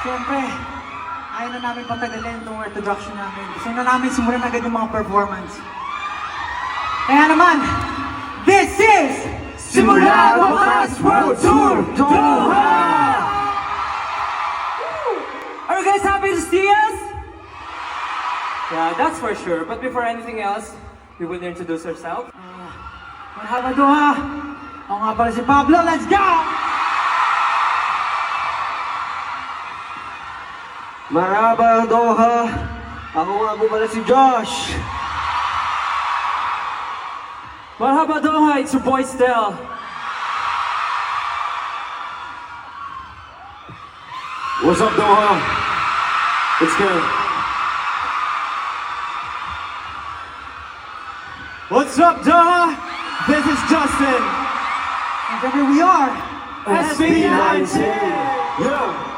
Siyempre, ayaw na namin patagalin itong introduction namin. Gusto na namin simulan agad yung mga performance. Kaya naman, this is Simula Wakas World Tour Doha! Are you guys happy to see us? Yeah, that's for sure. But before anything else, we will introduce ourselves. Marhaba Doha! Ako nga pala si Pablo, let's go! Marhaba Doha! Ako nga po pala si Josh! Marhaba Doha, it's your boy Stel. What's up Doha? It's good. What's up Doha? This is Justin! And together we are SB19! Yeah!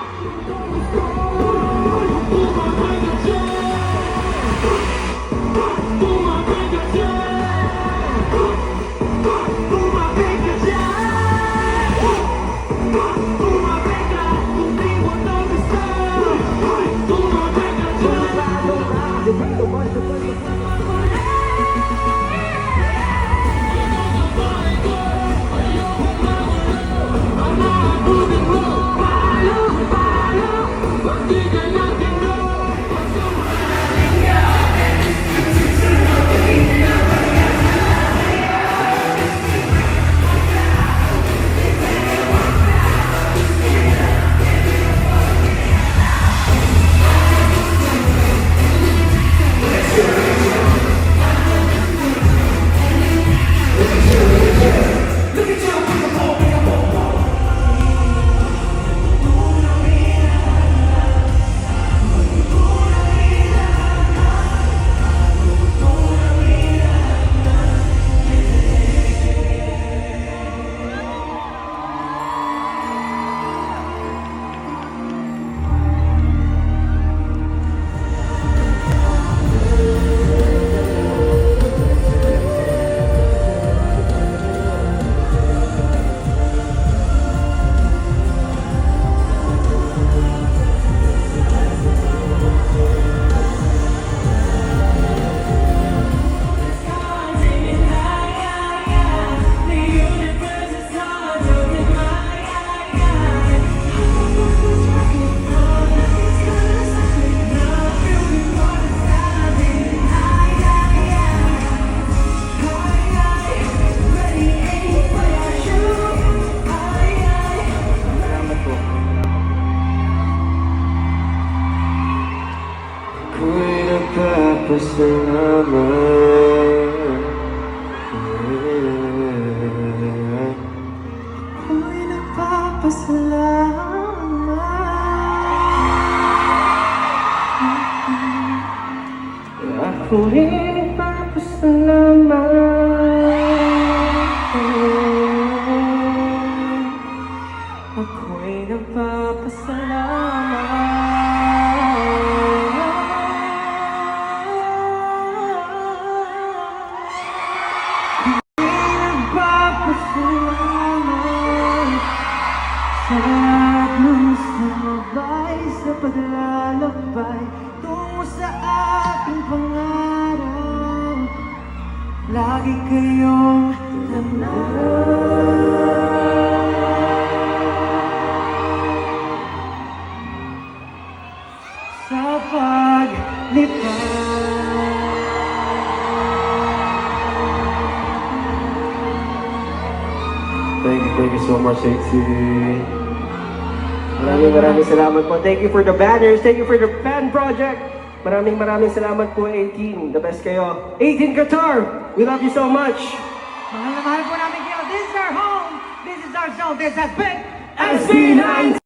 Ako'y nagpapasalamat. Ako'y nagpapasalamat. Ako'y nagpapasalamat. Ako'y nagpapasalamat. Sa lahat ng sabay sa paglalakbay tungo sa ating pangarap, lagi kayong sa paglipad. Thank you so much, HC. Maraming salamat po. Thank you for the banners. Thank you for the fan project. Maraming salamat po, 18. The best kayo. 18 Qatar! We love you so much. Mahal na mahal po namin kayo. This is our home. This is our show. This has been SB19!